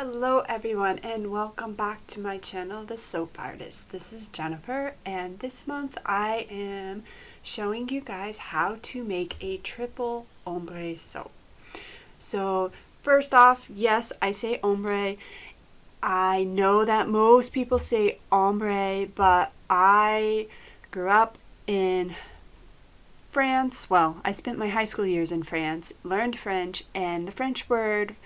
Hello everyone and welcome back to my channel, The Soap Artist. This is Jennifer and this month I am showing you guys how to make a triple ombre soap. So first off, yes, I say ombre. I know that most people say ombre, but I grew up in France. Well, I spent my high school years in France, learned French, and the French word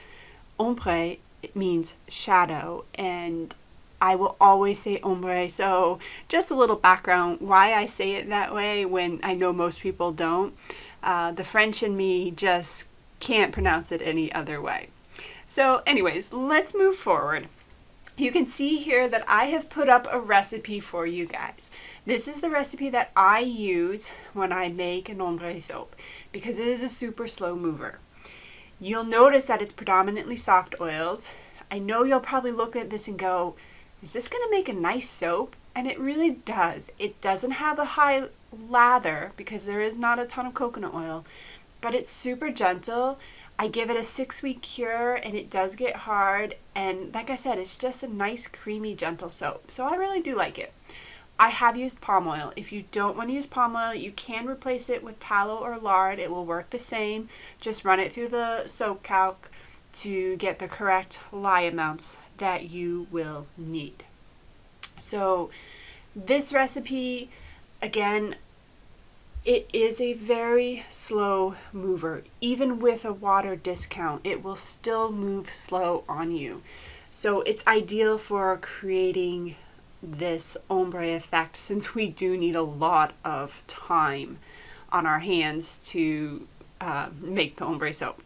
ombre, it means shadow, and I will always say ombre. So just a little background why I say it that way when I know most people don't. The French in me just can't pronounce it any other way. So anyways, let's move forward. You can see here that I have put up a recipe for you guys. This is the recipe that I use when I make an ombre soap because it is a super slow mover. You'll notice that it's predominantly soft oils. I know you'll probably look at this and go, is this going to make a nice soap? And it really does. It doesn't have a high lather because there is not a ton of coconut oil, but it's super gentle. I give it a 6-week cure and it does get hard. And like I said, it's just a nice, creamy, gentle soap. So I really do like it. I have used palm oil. If you don't want to use palm oil, you can replace it with tallow or lard. It will work the same. Just run it through the soap calc to get the correct lye amounts that you will need. So this recipe, again, it is a very slow mover. Even with a water discount, it will still move slow on you. So it's ideal for creating this ombre effect since we do need a lot of time on our hands to make the ombre soap.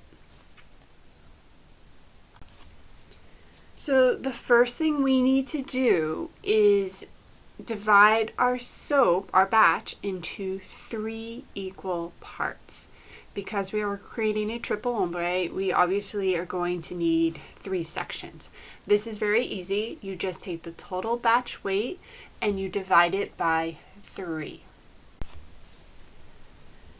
So the first thing we need to do is divide our soap, our batch, into 3 equal parts. Because we are creating a triple ombre, we obviously are going to need 3 sections. This is very easy. You just take the total batch weight and you divide it by 3.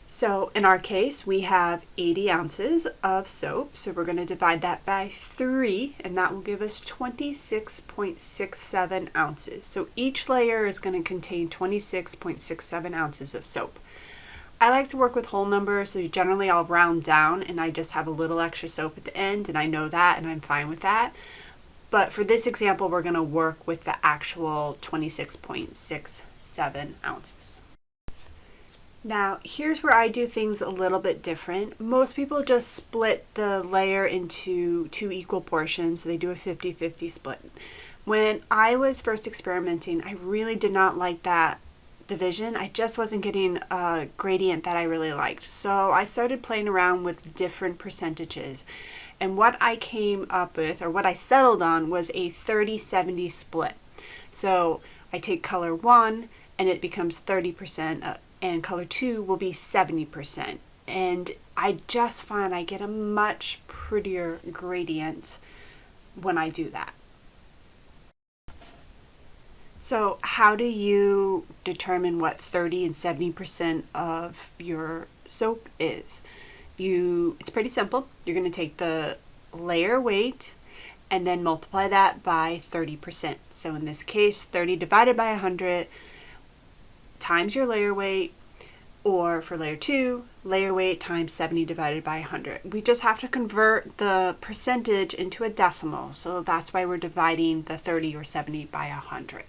So in our case, we have 80 ounces of soap. So we're going to divide that by 3, and that will give us 26.67 ounces. So each layer is going to contain 26.67 ounces of soap. I like to work with whole numbers, so generally I'll round down and I just have a little extra soap at the end, and I know that and I'm fine with that. But for this example, we're going to work with the actual 26.67 ounces. Now, here's where I do things a little bit different. Most people just split the layer into 2 equal portions, so they do a 50-50 split. When I was first experimenting, I really did not like that division. I just wasn't getting a gradient that I really liked. So I started playing around with different percentages. And what I came up with, or what I settled on, was a 30-70 split. So I take color 1 and it becomes 30%, and color 2 will be 70%. And I just find I get a much prettier gradient when I do that. So how do you determine what 30 and 70% of your soap is? It's pretty simple. You're going to take the layer weight and then multiply that by 30%. So in this case, 30 divided by 100 times your layer weight, or for layer 2, layer weight times 70 divided by 100. We just have to convert the percentage into a decimal. So that's why we're dividing the 30 or 70 by 100.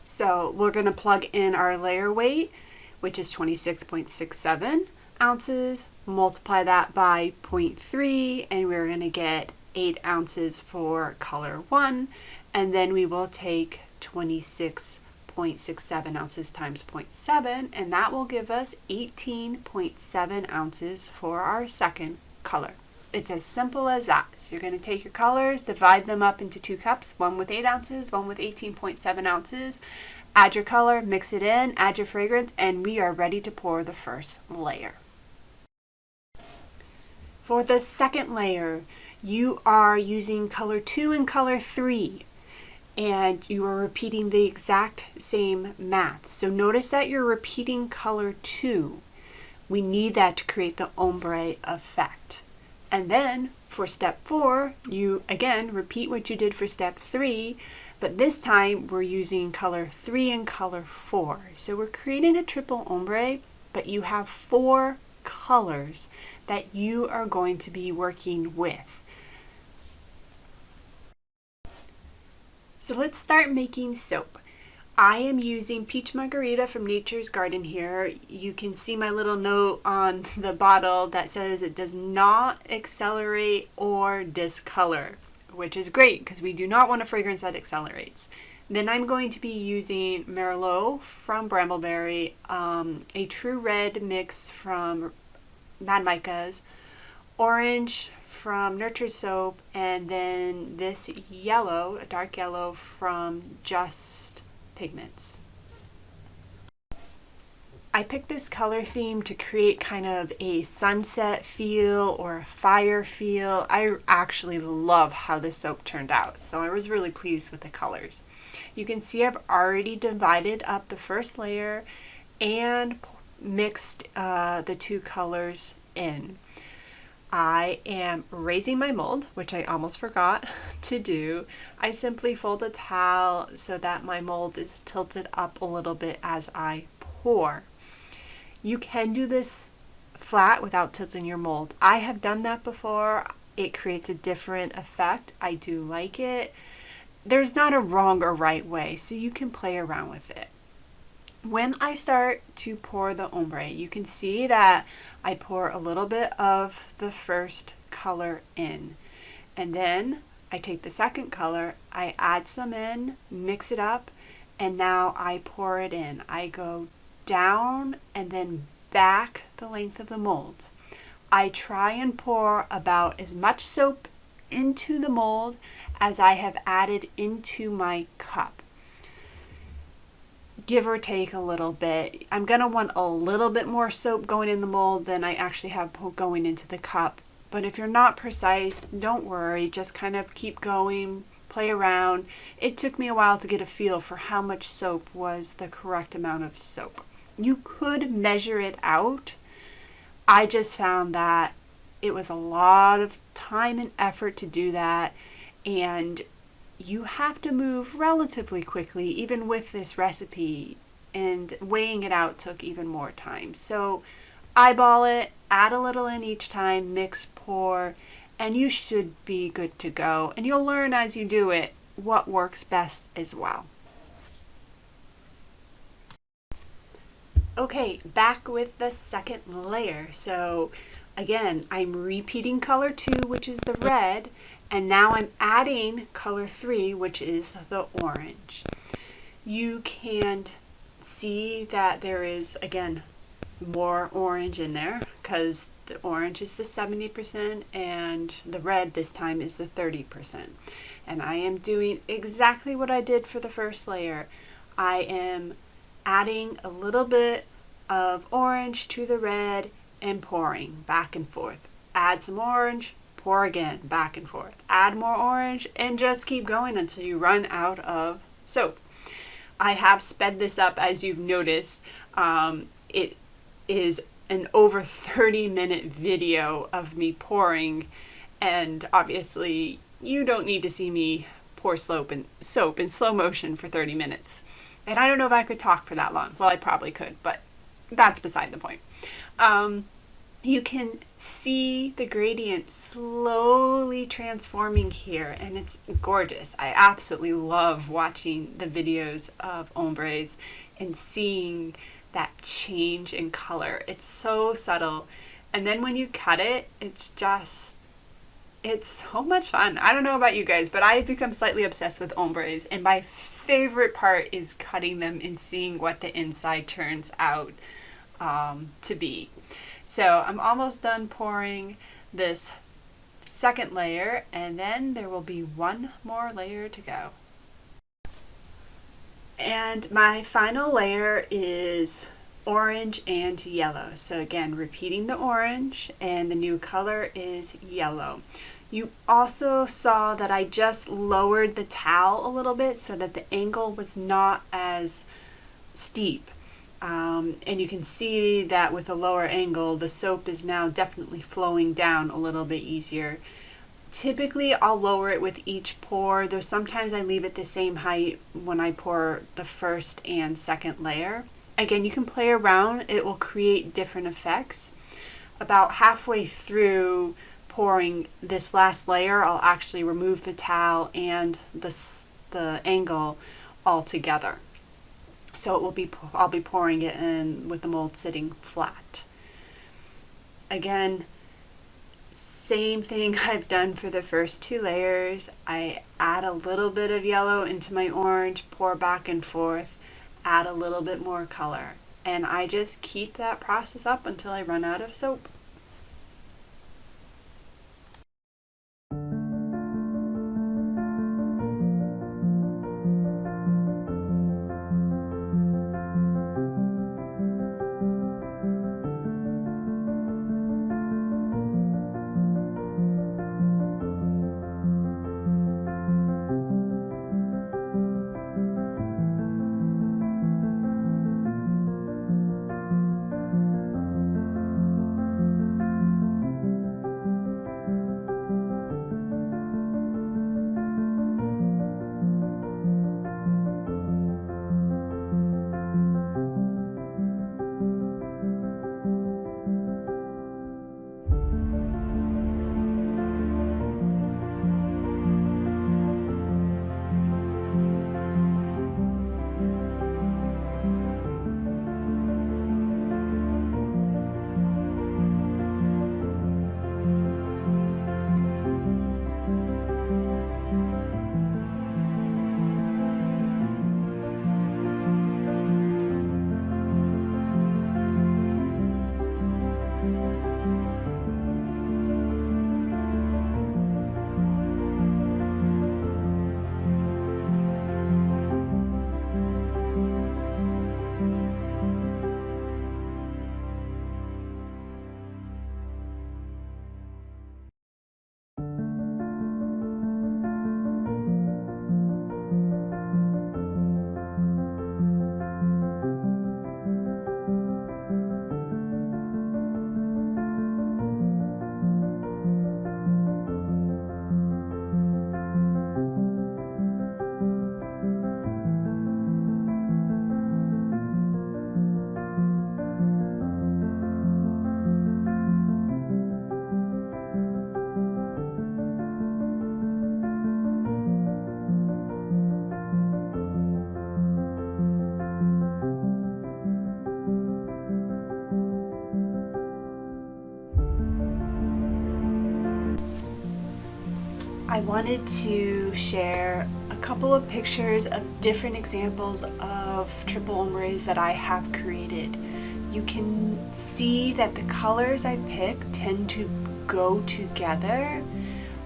So we're going to plug in our layer weight, which is 26.67 ounces, multiply that by 0.3, and we're going to get 8 ounces for color 1, and then we will take 26.67 ounces times 0.7, and that will give us 18.7 ounces for our second color. It's as simple as that. So you're going to take your colors, divide them up into 2 cups, one with 8 ounces, one with 18.7 ounces, add your color, mix it in, add your fragrance, and we are ready to pour the first layer. For the second layer, you are using color 2 and color 3, and you are repeating the exact same math. So notice that you're repeating color 2. We need that to create the ombre effect. And then for step 4, you again repeat what you did for step 3, but this time we're using color 3 and color 4. So we're creating a triple ombre, but you have 4 colors that you are going to be working with. So let's start making soap. I am using Peach Margarita from Nature's Garden here. You can see my little note on the bottle that says it does not accelerate or discolor, which is great because we do not want a fragrance that accelerates. Then I'm going to be using Merlot from Brambleberry, a True Red mix from Mad Micas, Orange from Nurtured Soap, and then this yellow, a dark yellow from Just Pigments. I picked this color theme to create kind of a sunset feel or a fire feel. I actually love how this soap turned out, so I was really pleased with the colors. You can see I've already divided up the first layer and mixed the 2 colors in. I am raising my mold, which I almost forgot to do. I simply fold a towel so that my mold is tilted up a little bit as I pour. You can do this flat without tilting your mold. I have done that before. It creates a different effect. I do like it. There's not a wrong or right way, so you can play around with it. When I start to pour the ombre, you can see that I pour a little bit of the first color in, and then I take the second color, I add some in, mix it up, and now I pour it in. I go down and then back the length of the mold. I try and pour about as much soap into the mold as I have added into my cup. Give or take a little bit. I'm going to want a little bit more soap going in the mold than I actually have going into the cup. But if you're not precise, don't worry. Just kind of keep going, play around. It took me a while to get a feel for how much soap was the correct amount of soap. You could measure it out. I just found that it was a lot of time and effort to do that, and you have to move relatively quickly even with this recipe, and weighing it out took even more time. So eyeball it, add a little in each time, mix, pour, and you should be good to go. And you'll learn as you do it what works best as well. Okay, back with the second layer. So again, I'm repeating color 2, which is the red, and now I'm adding color 3, which is the orange. You can see that there is, again, more orange in there because the orange is the 70% and the red this time is the 30%. And I am doing exactly what I did for the first layer. I am adding a little bit of orange to the red and pouring back and forth. Add some orange, pour again, back and forth. Add more orange, and just keep going until you run out of soap. I have sped this up, as you've noticed. It is an over 30-minute video of me pouring, and obviously you don't need to see me pour soap in slow motion for 30 minutes. And I don't know if I could talk for that long. Well, I probably could, but that's beside the point. You can see the gradient slowly transforming here, and it's gorgeous. I absolutely love watching the videos of ombres and seeing that change in color. It's so subtle, and then when you cut it, it's so much fun. I don't know about you guys, but I've become slightly obsessed with ombres, and my favorite part is cutting them and seeing what the inside turns out to be. So I'm almost done pouring this second layer, and then there will be one more layer to go. And my final layer is orange and yellow. So again, repeating the orange, and the new color is yellow. You also saw that I just lowered the towel a little bit so that the angle was not as steep. And you can see that with a lower angle, the soap is now definitely flowing down a little bit easier. Typically I'll lower it with each pour, though sometimes I leave it the same height when I pour the first and second layer. Again, you can play around, it will create different effects. About halfway through pouring this last layer, I'll actually remove the towel and the angle all together. So I'll be pouring it in with the mold sitting flat. Again, same thing I've done for the first 2 layers. I add a little bit of yellow into my orange, pour back and forth, add a little bit more color, and I just keep that process up until I run out of soap. I wanted to share a couple of pictures of different examples of triple ombres that I have created. You can see that the colors I pick tend to go together.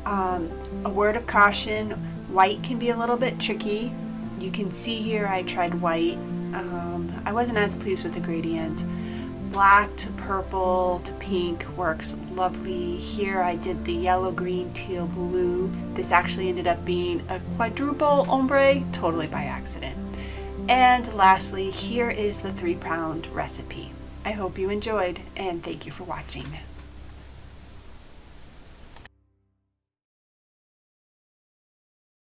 A word of caution, white can be a little bit tricky. You can see here I tried white. I wasn't as pleased with the gradient. Black to purple to pink works lovely. Here I did the yellow, green, teal, blue. This actually ended up being a quadruple ombre, totally by accident. And lastly, here is the 3-pound recipe. I hope you enjoyed, and thank you for watching.